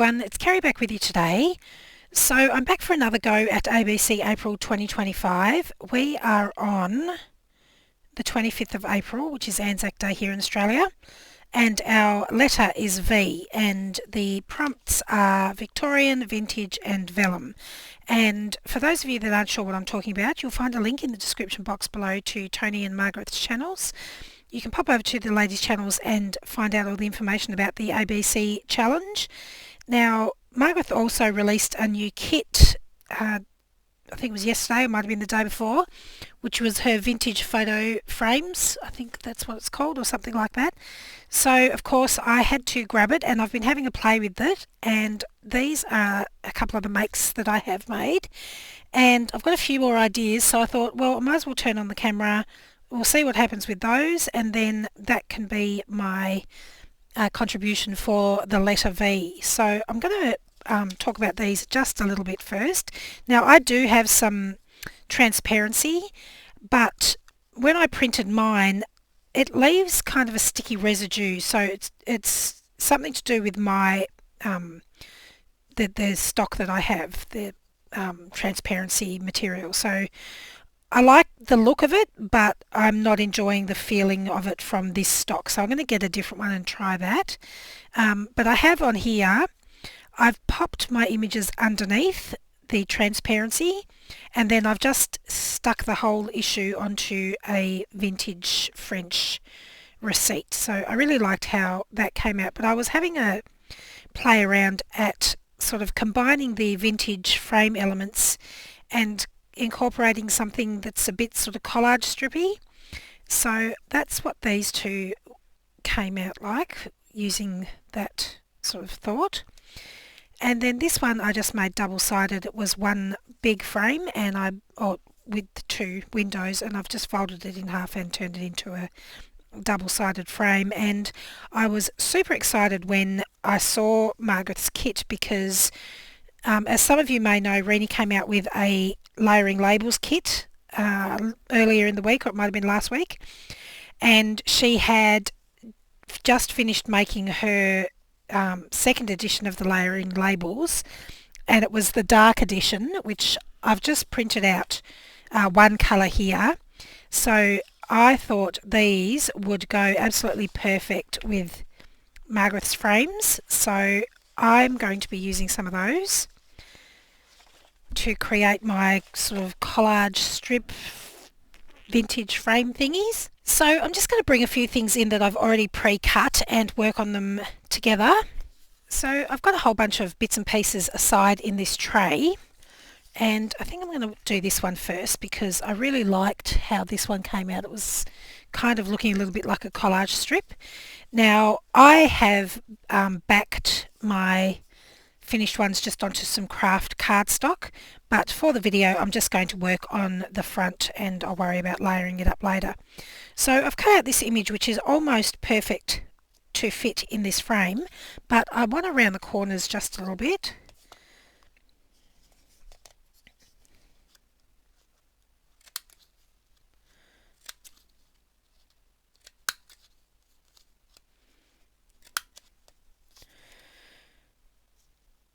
everyone, it's Kerry back with you today. So I'm back for another go at ABC April 2025. We are on the 25th of April, which is Anzac Day here in Australia, and our letter is V, and the prompts are Victorian, Vintage and Vellum. And for those of you that aren't sure what I'm talking about, you'll find a link in the description box below to Tony and Margreth's channels. You can pop over to the ladies' channels and find out all the information about the ABC challenge. Now, Margreth also released a new kit, I think it was yesterday, it might have been the day before, which was her vintage photo frames. I think that's what it's called, or something like that. So, of course, I had to grab it, and I've been having a play with it, and these are a couple of the makes that I have made. And I've got a few more ideas, so I thought, well, I might as well turn on the camera. We'll see what happens with those, and then that can be my contribution for the letter V. So I'm going to talk about these just a little bit first. Now, I do have some transparency, but when I printed mine, it leaves kind of a sticky residue. So it's something to do with my the stock that I have, the transparency material. So I like the look of it, but I'm not enjoying the feeling of it from this stock. So I'm going to get a different one and try that. But I have on here, I've popped my images underneath the transparency, and then I've just stuck the whole issue onto a vintage French receipt. So I really liked how that came out, but I was having a play around at sort of combining the vintage frame elements and incorporating something that's a bit sort of collage strippy. So that's what these two came out like, using that sort of thought. And then this one I just made double-sided. It was one big frame, and with two windows, and I've just folded it in half and turned it into a double-sided frame. And I was super excited when I saw Margreth's kit because as some of you may know, Renee came out with a layering labels kit earlier in the week, or it might have been last week, and she had just finished making her second edition of the layering labels, and it was the dark edition, which I've just printed out one colour here. So I thought these would go absolutely perfect with Margreth's frames, so I'm going to be using some of those to create my sort of collage strip vintage frame thingies. So I'm just going to bring a few things in that I've already pre-cut and work on them together. So I've got a whole bunch of bits and pieces aside in this tray, and I think I'm going to do this one first because I really liked how this one came out. It was kind of looking a little bit like a collage strip. Now, I have backed my finished ones just onto some craft cardstock, but for the video I'm just going to work on the front, and I'll worry about layering it up later. So I've cut out this image which is almost perfect to fit in this frame, but I want to round the corners just a little bit.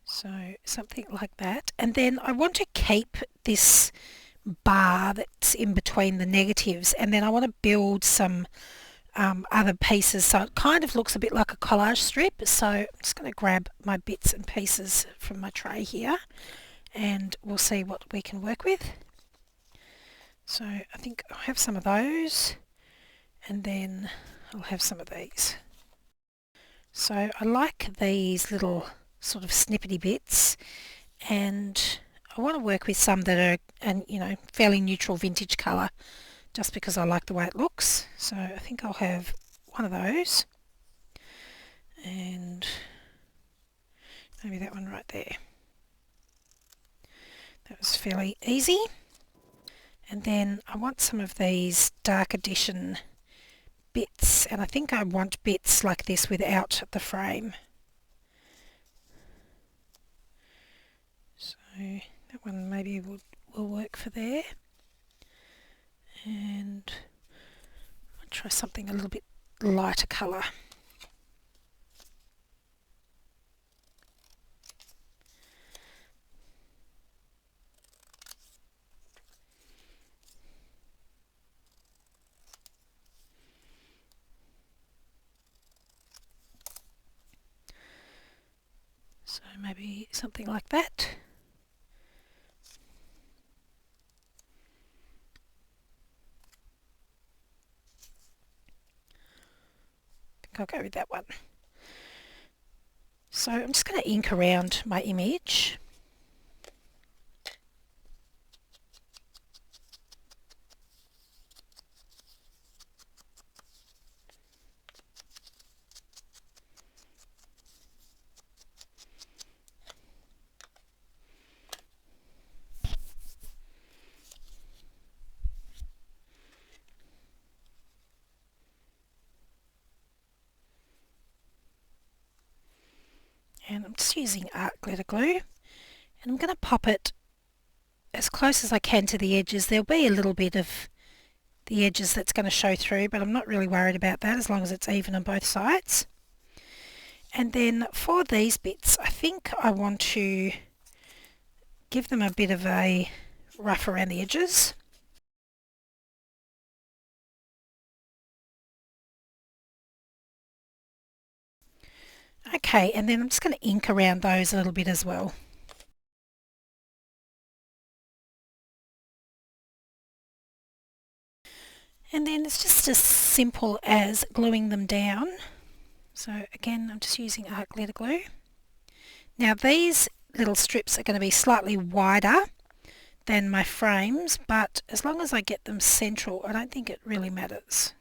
So something like that, and then I want to keep this bar that's in between the negatives, and then I want to build some other pieces so it kind of looks a bit like a collage strip. So I'm just going to grab my bits and pieces from my tray here, and we'll see what we can work with. So I think I'll have some of those, and then I'll have some of these. So I like these little sort of snippety bits, and I want to work with some that are fairly neutral vintage colour, just because I like the way it looks. So I think I'll have one of those, and maybe that one right there. That was fairly easy. And then I want some of these dark edition bits, and I think I want bits like this without the frame. So that one maybe will work for there. And I'll try something a little bit lighter colour. So maybe something like that. I think I'll go with that one. So I'm just going to ink around my image. And I'm just using art glitter glue, and I'm going to pop it as close as I can to the edges. There'll be a little bit of the edges that's going to show through, but I'm not really worried about that as long as it's even on both sides. And then for these bits, I think I want to give them a bit of a rough around the edges. Okay, and then I'm just going to ink around those a little bit as well. And then it's just as simple as gluing them down. So again, I'm just using art glitter glue. Now these little strips are going to be slightly wider than my frames, but as long as I get them central, I don't think it really matters.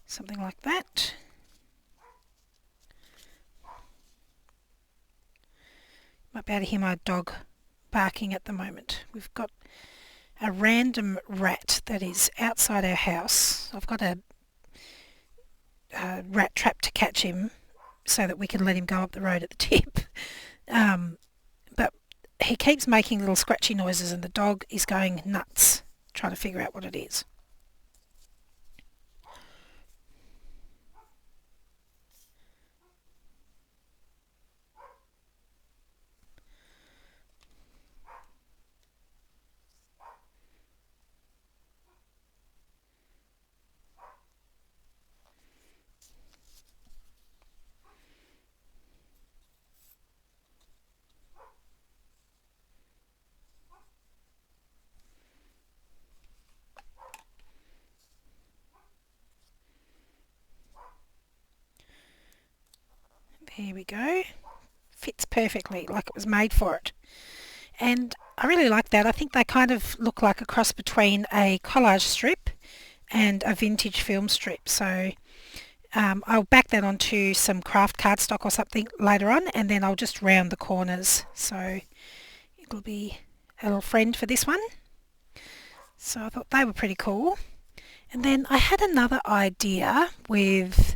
Something like that. Might be able to hear my dog barking at the moment. We've got a random rat that is outside our house. I've got a rat trap to catch him so that we can let him go up the road at the tip. But he keeps making little scratchy noises and the dog is going nuts trying to figure out what it is. There we go. Fits perfectly, like it was made for it. And I really like that. I think they kind of look like a cross between a collage strip and a vintage film strip. So I'll back that onto some craft cardstock or something later on, and then I'll just round the corners. So it'll be a little friend for this one. So I thought they were pretty cool. And then I had another idea with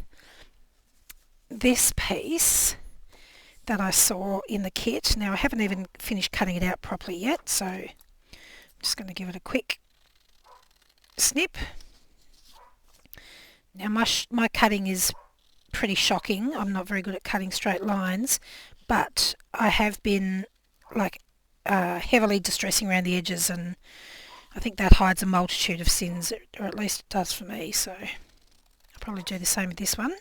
this piece that I saw in the kit. Now I haven't even finished cutting it out properly yet, so I'm just going to give it a quick snip. Now my cutting is pretty shocking. I'm not very good at cutting straight lines, but I have been like heavily distressing around the edges, and I think that hides a multitude of sins, or at least it does for me, so I'll probably do the same with this one.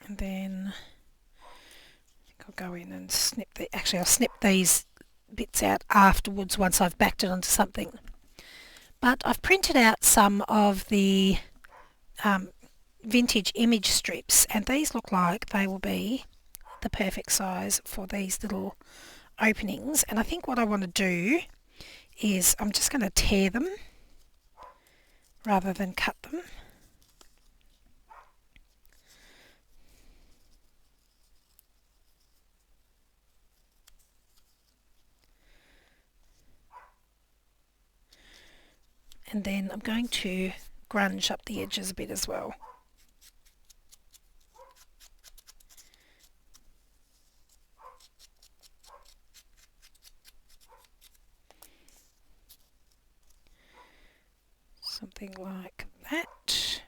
And then I'll go in and snip actually I'll snip these bits out afterwards once I've backed it onto something. But I've printed out some of the vintage image strips, and these look like they will be the perfect size for these little openings. And I think what I want to do is I'm just going to tear them rather than cut them. And then I'm going to grunge up the edges a bit as well. Something like that.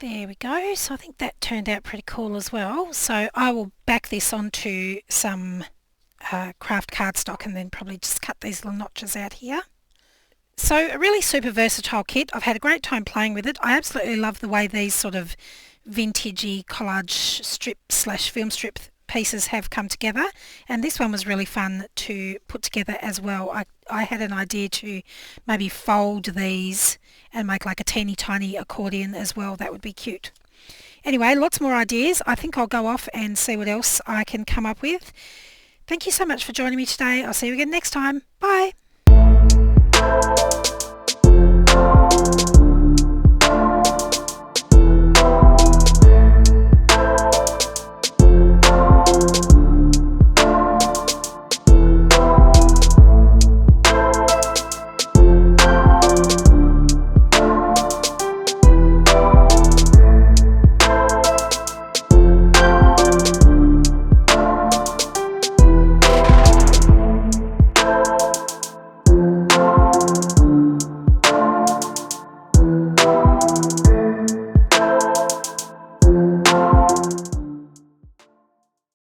There we go. So I think that turned out pretty cool as well. So I will back this onto some craft cardstock and then probably just cut these little notches out here. So a really super versatile kit. I've had a great time playing with it. I absolutely love the way these sort of vintagey collage strip slash film strip pieces have come together, and this one was really fun to put together as well. I had an idea to maybe fold these and make like a teeny tiny accordion as well. That would be cute. Anyway, lots more ideas. I think I'll go off and see what else I can come up with. Thank you so much for joining me today. I'll see you again next time. Bye.